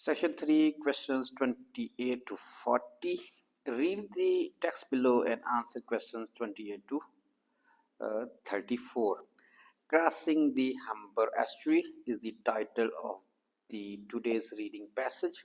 Section 3, questions 28 to 40. Read the text below and answer questions 28 to 34. Crossing the Humber Estuary is the title of the today's reading passage.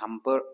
Humber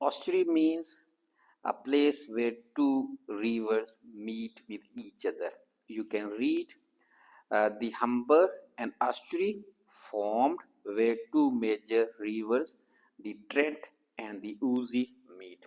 Estuary means a place where two rivers meet with each other. You can read the Humber and estuary formed where two major rivers, the Trent and the Ouse meet.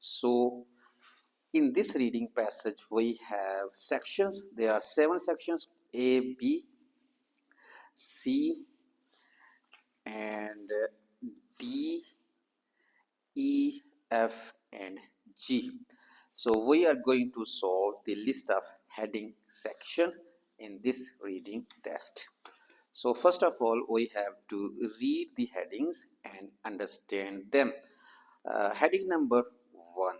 So in this reading passage we have sections. There are 7 sections: A, B, C and D, E, F and G. So we are going to solve the list of heading section in this reading test. So first of all we have to read the headings and understand them. Heading number 1.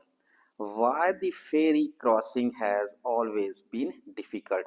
Why the ferry crossing has always been difficult.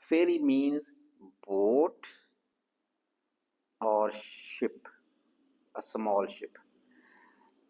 Ferry means boat or ship, a small ship.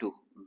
2.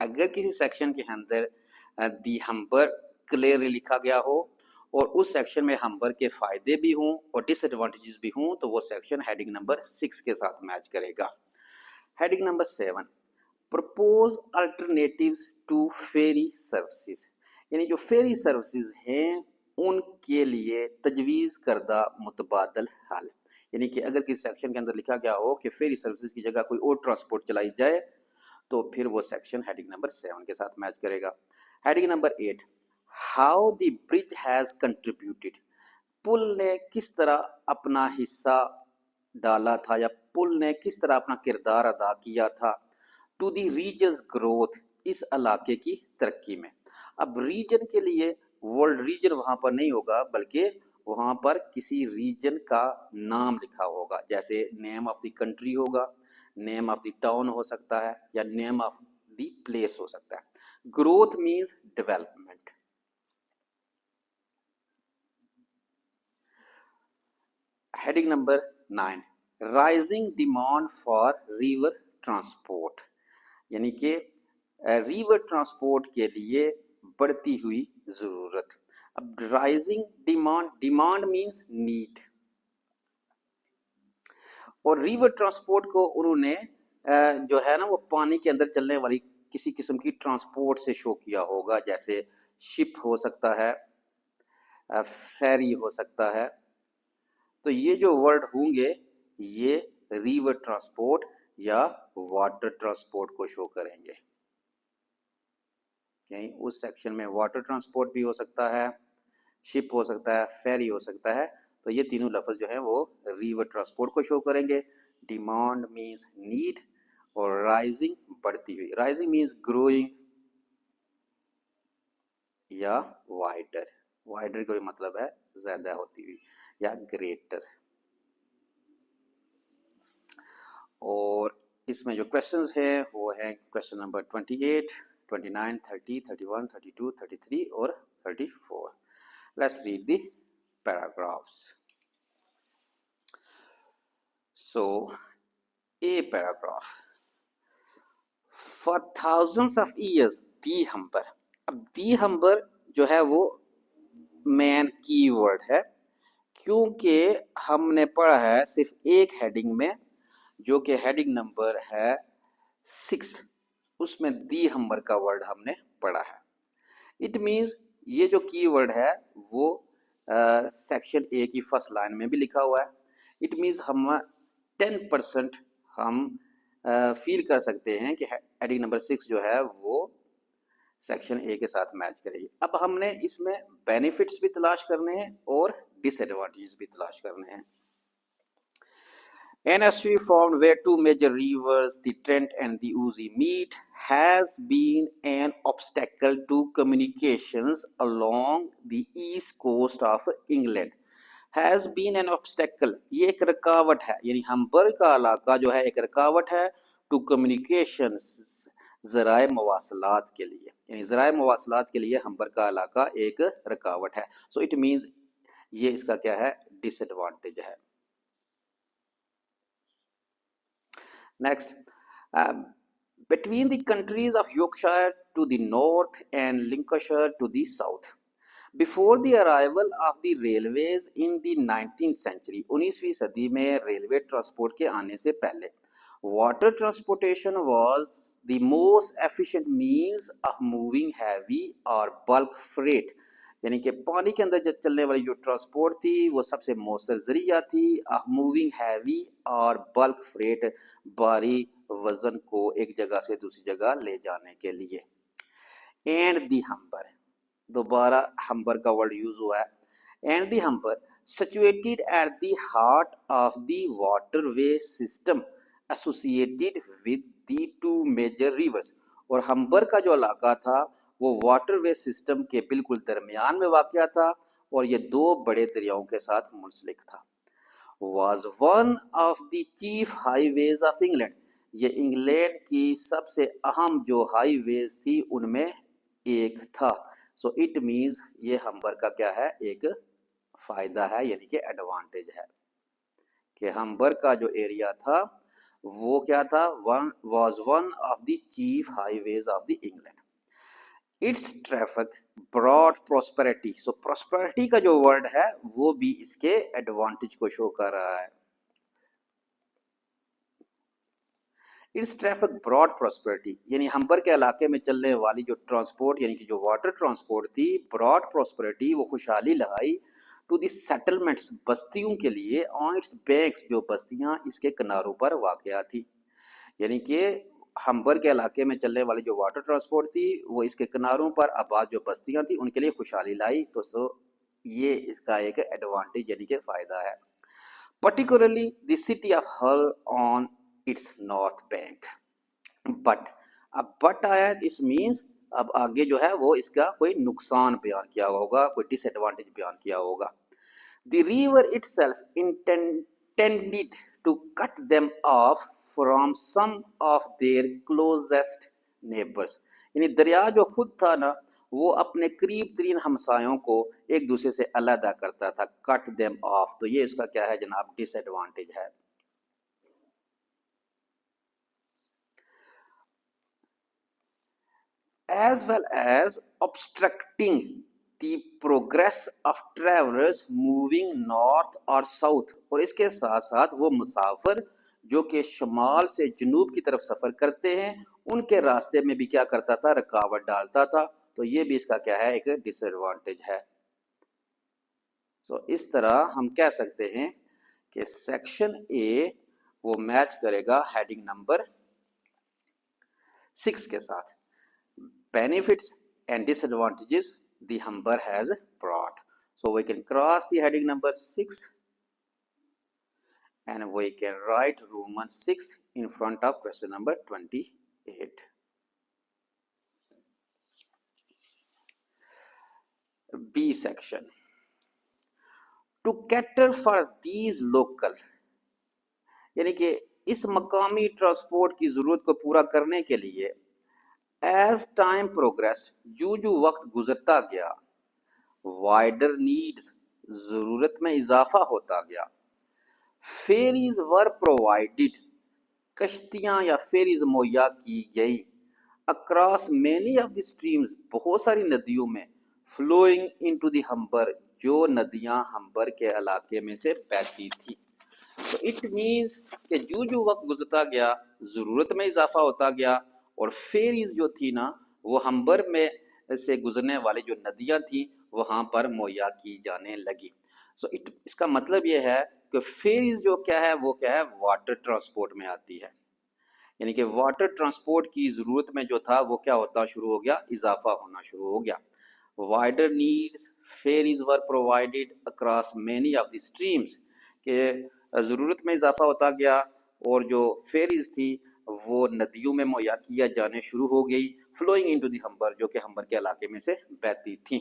اگر کسی section کے اندر دی Humber clearly لکھا گیا ہو اور اس section میں Humber کے فائدے بھی ہوں اور ڈس ایڈوانٹیجز بھی ہوں تو وہ سیکشن ہیڈنگ نمبر 6 کے ساتھ میچ کرے گا. Heading number 7 proposed alternatives to ferry services, یعنی جو فیری سروسز ہیں ان کے لیے تجویز کردہ متبادل حل. یعنی کہ اگر کسی سیکشن کے اندر لکھا گیا ہو کہ فیری سروسز کی جگہ کوئی اور ٹرانسپورٹ چلائی جائے تو پھر وہ سیکشن ہیڈنگ نمبر 7 کے ساتھ میچ کرے گا. Heading number 8 how the bridge has contributed, پل نے کس طرح اپنا حصہ ڈالا تھا یا پل نے کس طرح اپنا کردار ادا کیا تھا ٹو دی ریجنز گروتھ، اس علاقے کی ترقی میں. اب ریجن کے لیے ورلڈ ریجن وہاں پر نہیں ہوگا بلکہ وہاں پر کسی ریجن کا نام لکھا ہوگا، جیسے نیم آف دی کنٹری ہوگا، نیم آف دی ٹاؤن ہو سکتا ہے یا نیم آف دی پلیس ہو سکتا ہے. Growth means development. Heading number 9 rising demand for river transport, یعنی کہ ریور ٹرانسپورٹ کے لیے بڑھتی ہوئی ضرورت. اب رائزنگ ڈیمانڈ مینز نیڈ، اور ریور ٹرانسپورٹ کو انہوں نے جو ہے نا وہ پانی کے اندر چلنے والی کسی قسم کی ٹرانسپورٹ سے شو کیا ہوگا، جیسے شپ ہو سکتا ہے، فیری ہو سکتا ہے. تو یہ جو ورڈ ہوں گے یہ ریور ٹرانسپورٹ یا واٹر ٹرانسپورٹ کو شو کریں گے. یعنی اس سیکشن میں واٹر ٹرانسپورٹ بھی ہو سکتا ہے، شپ ہو سکتا ہے، فیری ہو سکتا ہے. تو یہ تینوں لفظ جو ہیں وہ ریور ٹرانسپورٹ کو شو کریں گے. ڈیمانڈ مینز نیڈ اور رائزنگ بڑھتی ہوئی. رائزنگ مینز گروئنگ یا وائڈر، وائڈر کا بھی مطلب ہے زیادہ ہوتی ہوئی یا گریٹر. اور اس میں جو کوشچنز ہیں وہ ہیں کوشچن نمبر 28 29 30 31 32 33 اور 34. Let's read the paragraphs. So, a paragraph. For thousands of years, the humber. اب the humber جو ہے وہ مین کی ورڈ ہے کیونکہ ہم نے پڑھا ہے صرف ایک ہیڈنگ میں جو کہ ہیڈنگ نمبر ہے 6، اس میں دی ہمبر کا ورڈ ہم نے پڑھا ہے. اٹ مینز یہ جو کی ورڈ ہے وہ سیکشن اے کی فرسٹ لائن میں بھی لکھا ہوا ہے. اٹ مینز ہم 10% ہم فیل کر سکتے ہیں کہ ہیڈنگ نمبر 6 جو ہے وہ سیکشن اے کے ساتھ میچ کرے گی. اب ہم نے اس میں بینیفٹس بھی تلاش کرنے ہیں اور ڈس ایڈوانٹیجز بھی تلاش کرنے ہیں. An estuary formed where two major rivers, the Trent and the Ouse, meet, has been an obstacle to communications along the east coast of England. Has been an obstacle، یہ ایک رکاوٹ ہے، یعنی ہمبر کا علاقہ جو ہے ایک رکاوٹ ہے to communications، ذرائع مواصلات کے لیے، یعنی ذرائع مواصلات کے لیے ہمبر کا علاقہ ایک رکاوٹ ہے. So it means یہ اس کا کیا ہے ڈس ایڈوانٹیج ہے. Next, between the countries of Yorkshire to the north and Lincolnshire to the south. Before the arrival of the railways in the 19th century, 19ویں صدی میں ریلوے ٹرانسپورٹ کے آنے سے پہلے water transportation was the most efficient means of moving heavy or bulk freight. یعنی کہ پانی کے اندر چلنے والی جو ٹرانسپورٹ تھی وہ سب سے مؤثر ذریعہ تھی موونگ ہیوی اور بلک فریٹ، بھاری وزن کو ایک جگہ سے دوسری جگہ لے جانے کے لیے. اینڈ دی ہمبر، دوبارہ ہمبر کا ورڈ یوز ہوا ہے. And the Humber situated at the heart of the waterway system associated with the two major rivers. اور ہمبر کا جو علاقہ تھا وہ واٹر وے سسٹم کے بالکل درمیان میں واقع تھا اور یہ دو بڑے دریاؤں کے ساتھ منسلک تھا. was one of the chief highways of England، یہ انگلینڈ کی سب سے اہم جو ہائی ویز تھی ان میں ایک تھا. so it means یہ ہمبر کا کیا ہے ایک فائدہ ہے، یعنی کہ ایڈوانٹیج ہے کہ ہمبر کا جو ایریا تھا وہ کیا تھا؟ Was one of the chief highways of the England. It's traffic brought prosperity. So prosperity کا جو ورڈ ہے وہ بھی اس کے ایڈوانٹیج کو شو کر رہا ہے. اٹس ٹریفک براڈ پراسپیرٹی یعنی ہمبر کے علاقے میں چلنے والی جو ٹرانسپورٹ یعنی کہ جو واٹر ٹرانسپورٹ تھی، براڈ پراسپیرٹی وہ خوشحالی لائی ٹو دی سیٹلمنٹس بستیوں کے لیے، آن اٹس بینکس جو بستیاں اس کے کناروں پر واقع تھی. یعنی کہ ہمبر کے علاقے میں چلنے والی جو واٹر ٹرانسپورٹ تھی وہ اس کے کناروں پر آباد جو بستیاں تھیں ان کے لیے خوشحالی لائی. تو یہ اس کا ایک ایڈوانٹیج یعنی کہ فائدہ ہے. پرٹیکولرلی دی سٹی آف ہل on its north bank. But اب بٹ آیا اس مینس اب آگے جو ہے وہ اس کا کوئی نقصان بیان کیا ہوگا، کوئی ڈس ایڈوانٹیج بیان کیا ہوگا. The river itself intended to cut them off from some of their closest neighbours. یعنی دریا جو خود تھا نا وہ اپنے قریب ترین ہمسایوں کو ایک دوسرے سے علیحدہ کرتا تھا. کٹ دیم آف، تو یہ اس کا کیا ہے جناب؟ ڈس ایڈوانٹیج ہے. as well as obstructing the progress of travelers moving north or south. اور اس کے ساتھ ساتھ وہ مسافر جو کہ شمال سے جنوب کی طرف سفر کرتے ہیں ان کے راستے میں بھی کیا کرتا تھا؟ رکاوٹ ڈالتا تھا. تو یہ بھی اس کا کیا ہے؟ ایک ڈس ایڈوانٹیج ہے. اس طرح ہم کہہ سکتے ہیں کہ سیکشن اے وہ میچ کرے گا ہیڈنگ نمبر 6 کے ساتھ. Benefits and disadvantages the Humber has brought. So we can cross the heading number 6 and we can write Roman 6 in front of question number 28. B section. To cater for these local یعنی کہ اس مقامی transport کی ضرورت کو پورا کرنے کے لیے ایز ٹائم پروگریس جو وقت گزرتا گیا، وائڈر نیڈز ضرورت میں اضافہ ہوتا گیا. فیریز ور پرووائڈڈ کشتیاں یا فیریز مہیا کی گئی. Across many of the streams بہت ساری ندیوں میں، فلوئنگ انٹو دی ہمبر جو ندیاں ہمبر کے علاقے میں سے بہتی تھی. تو اٹ مینس کہ جو وقت گزرتا گیا ضرورت میں اضافہ ہوتا گیا اور فیریز جو تھی نا وہ ہمبر میں سے گزرنے والی جو ندیاں تھیں وہاں پر مہیا کی جانے لگی. اس کا مطلب یہ ہے کہ فیریز جو کیا ہے وہ کیا ہے؟ واٹر ٹرانسپورٹ میں آتی ہے. یعنی کہ واٹر ٹرانسپورٹ کی ضرورت میں جو تھا وہ کیا ہوتا شروع ہو گیا؟ اضافہ ہونا شروع ہو گیا. Wider needs fairies were provided across many of the streams کہ ضرورت میں اضافہ ہوتا گیا اور جو فیریز تھی وہ ندیوں میں مہیا کیا جانے شروع ہو گئی، فلوئنگ انٹو دی ہمبر جو کہ ہمبر کے علاقے میں سے بہتی تھیں.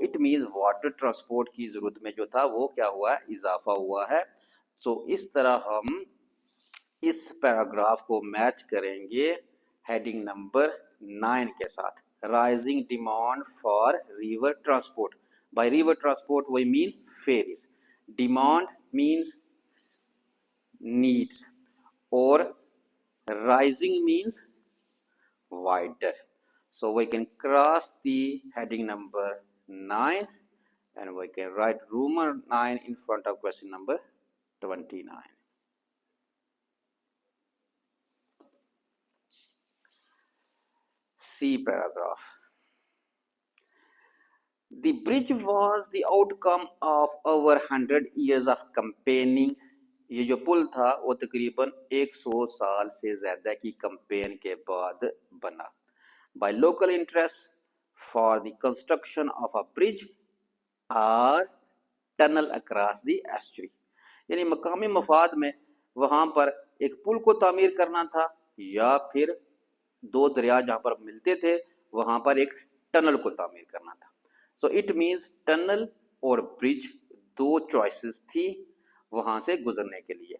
اٹ مینز واٹر ٹرانسپورٹ کی ضرورت میں جو تھا وہ کیا ہوا ہے؟ اضافہ ہوا ہے. اس طرح ہم اس پیراگراف کو میچ کریں گے ہیڈنگ نمبر 9 کے ساتھ. Rising demand for river transport. By river transport we mean ferries. Demand means needs or rising means wider. So we can cross the heading number 9 and we can write Roman 9 in front of question number 29. C paragraph. The bridge was the outcome of over 100 years of campaigning. یہ جو پل تھا وہ تقریباً 100 سال سے زیادہ کی campaign کے بعد بنا. By local interest for the construction of a bridge or tunnel across the estuary. یعنی مقامی مفاد میں وہاں پر ایک پل کو تعمیر کرنا تھا یا پھر دو دریا جہاں پر ملتے تھے وہاں پر ایک ٹنل کو تعمیر کرنا تھا. اٹ مینس ٹنل اور برج دو چوائسز تھی وہاں سے گزرنے کے لیے.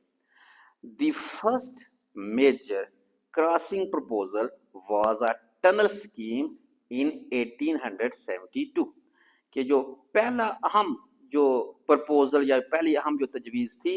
The first major crossing proposal was a tunnel scheme in 1872 کہ جو پہلا اہم جو پرپوزل یا پہلی اہم جو تجویز تھی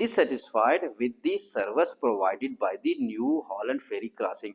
dissatisfied with the service provided by the new Holland ferry crossing,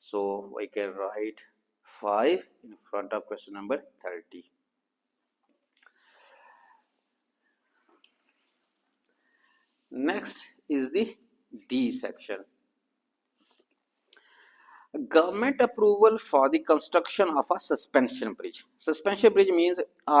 So we can write 5 in front of question number 30. Next is the D section. Government approval for the construction of a suspension bridge. Suspension bridge means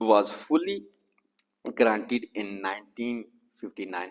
was fully granted in 1959.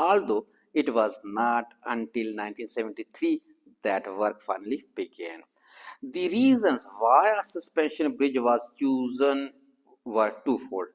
Although it was not until 1973 that work finally began. The reasons why a suspension bridge was chosen were twofold.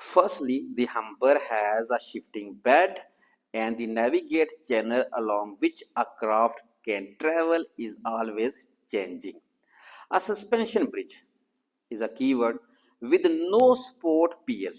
Firstly, the Humber has a shifting bed and the navigate channel along which a craft can travel is always changing. A suspension bridge is a keyword with no support piers,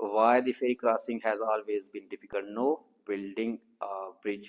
why the ferry crossing has always been difficult, no building a bridge,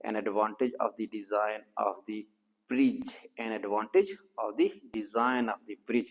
an advantage of the design of the bridge, an advantage of the design of the bridge,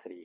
3।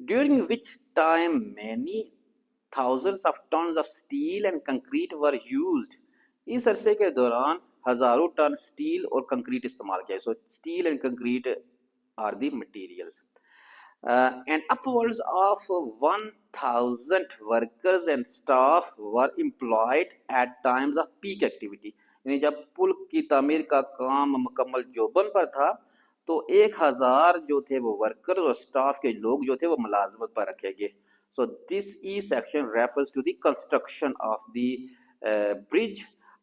during which time many thousands of tons of steel and concrete were used. اس عرصے کے دوران ہزاروں ton steel اور concrete استعمال کیا. So steel and concrete are the materials. And upwards of 1000 workers and staff were employed at times of peak activity. یعنی جب پل کی تعمیر کا کام مکمل جوبن پر تھا تو 1000 جو تھے وہ ورکر اور سٹاف کے لوگ جو تھے وہ ملازمت پر رکھے گئے. So this E section refers to the construction of the bridge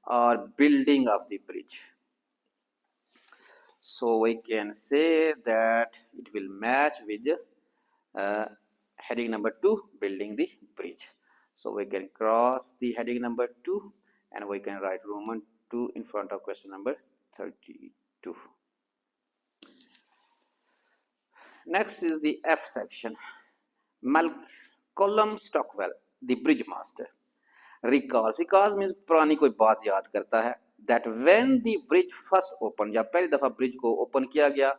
or building of the bridge. So we can say that it will match with heading number 2, building the bridge. So we can cross the heading number 2 and we can write Roman 2 in front of question number 32. Next is the F section. Malcolm Stockwell, the bridge master, recalls means پرانی کوئی بات یاد کرتا ہے, that when the bridge first opened, جب پہلی دفعہ برج کو اوپن کیا گیا,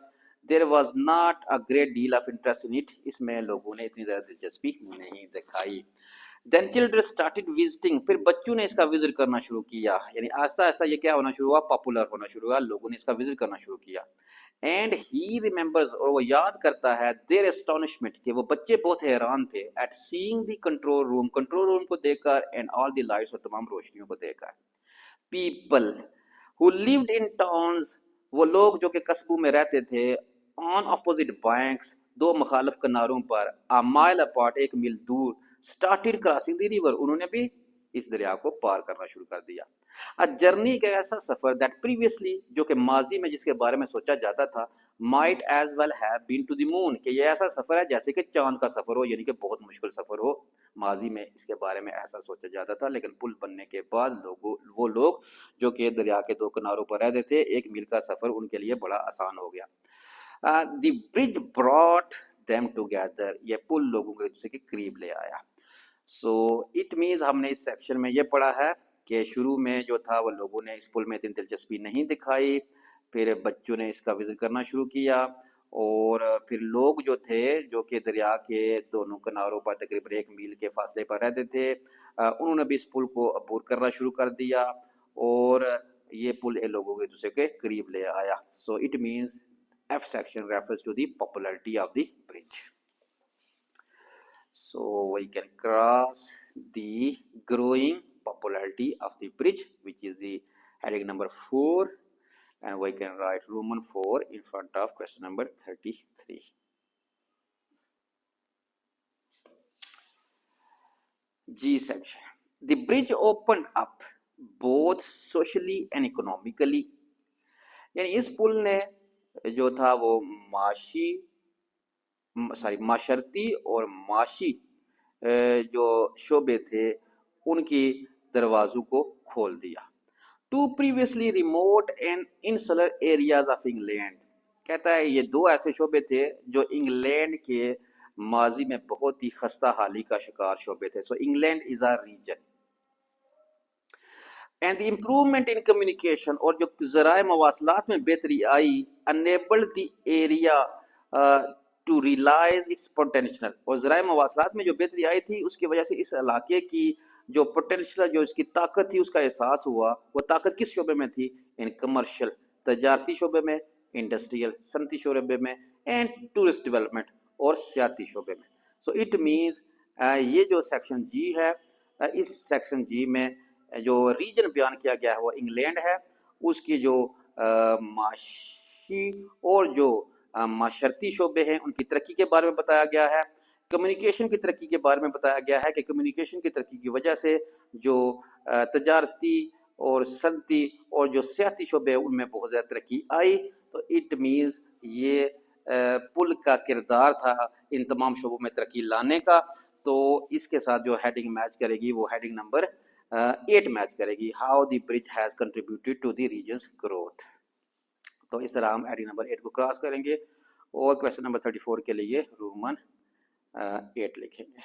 there was not a great deal of interest in it, اس میں لوگوں نے اتنی زیادہ دلچسپی نہیں دکھائی. Then children started visiting, پھر بچوں نے اس کا وزٹ کرنا شروع کیا, یعنی آہستہ آہستہ یہ کیا ہونا شروع ہوا, پاپولر ہونا شروع ہوا, لوگوں نے اس کا وزٹ کرنا شروع کیا. And he remembers, اور وہ یاد کرتا ہے, their astonishment, کہ وہ بچے بہت حیران تھے, at seeing the control room کو دیکھ کر, and all the lights, اور تمام روشنیوں کو دیکھ کر. People who lived in towns, وہ لوگ جو کہ قصبوں میں رہتے تھے, on opposite banks, دو مخالف کناروں پر, a mile apart, ایک میل دور, started crossing the river, انہوں نے بھی اس دریا کو پار کرنا شروع کر دیا. A journey, ایک ایسا سفر, that previously, جو کہ ماضی میں جس کے بارے میں سوچا جاتا تھا, might as well have been to the moon, کہ یہ ایسا سفر ہے جیسے کہ چاند کا سفر ہو, یعنی کہ بہت مشکل سفر ہو. ماضی میں اس کے بارے میں ایسا سوچا جاتا تھا, لیکن پل بننے کے بعد وہ لوگ جو کہ دریا کے دو کناروں پر رہتے تھے, ایک میل کا سفر ان کے لیے بڑا آسان ہو گیا. The bridge brought them together, یہ پل لوگوں کو ایک دوسرے کے قریب لے آیا. So it means ہم نے اس سیکشن میں یہ پڑھا ہے کہ شروع میں جو تھا وہ لوگوں نے اس پل میں اتنی دلچسپی نہیں دکھائی, پھر بچوں نے اس کا وزٹ کرنا شروع کیا, اور پھر لوگ جو تھے جو کہ دریا کے دونوں کناروں پر تقریباً 1 میل کے فاصلے پر رہتے تھے, انہوں نے بھی اس پل کو عبور کرنا شروع کر دیا, اور یہ پل ان لوگوں کے دوسرے کے قریب لے آیا. So it means F section refers to the popularity of the bridge. So we can cross the growing popularity of the bridge, which is the heading number 4, and we can write Roman 4 in front of question number 33. G section. The bridge opened up both socially and economically. یعنی اس پل نے جو تھا وہ معاشرتی اور معاشی جو شعبے تھے ان کی دروازوں کو کھول دیا. Two previously remote and insular areas of England, کہتا ہے یہ دو ایسے شعبے تھے جو انگلینڈ کے ماضی میں بہت ہی خستہ حالی کا شکار شعبے تھے. So England is a region. And the improvement in communication, اور جو ذرائع مواصلات میں بہتری آئی, enabled the area to realize its potential, اور ذرائع مواصلات میں جو بہتری آئی تھی اس کی وجہ سے اس علاقے کی جو پوٹینشل, جو اس کی طاقت تھی, اس کا احساس ہوا. وہ طاقت کس شعبے میں تھی؟ ان کمرشل, تجارتی شعبے میں, انڈسٹریل, صنعتی شعبے میں, اینڈ ٹورسٹ ڈیولپمنٹ, اور سیاحتی شعبے میں. سو اٹ مینز یہ جو سیکشن جی ہے, اس سیکشن جی میں جو ریجن بیان کیا گیا ہے وہ انگلینڈ ہے, اس کی جو معاشی اور جو معاشرتی شعبے ہیں ان کی ترقی کے بارے میں بتایا گیا ہے. کمیونیکیشن کی ترقی کے بارے میں بتایا گیا ہے کہ کمیونیکیشن کی ترقی کی وجہ سے جو تجارتی اور صنعتی اور جو سیاحتی شعبے ہیں ان میں بہت زیادہ ترقی آئی. تو اٹ مینز یہ پل کا کردار تھا ان تمام شعبوں میں ترقی لانے کا. تو اس کے ساتھ جو ہیڈنگ میچ کرے گی وہ ہیڈنگ نمبر 8 میچ کرے گی, how the bridge has contributed to the region's growth. تو اس طرح ہم ہیڈنگ نمبر 8 کو کراس کریں گے, اور کویسچن نمبر 34 کے لیے رومن 8 لکھیں گے.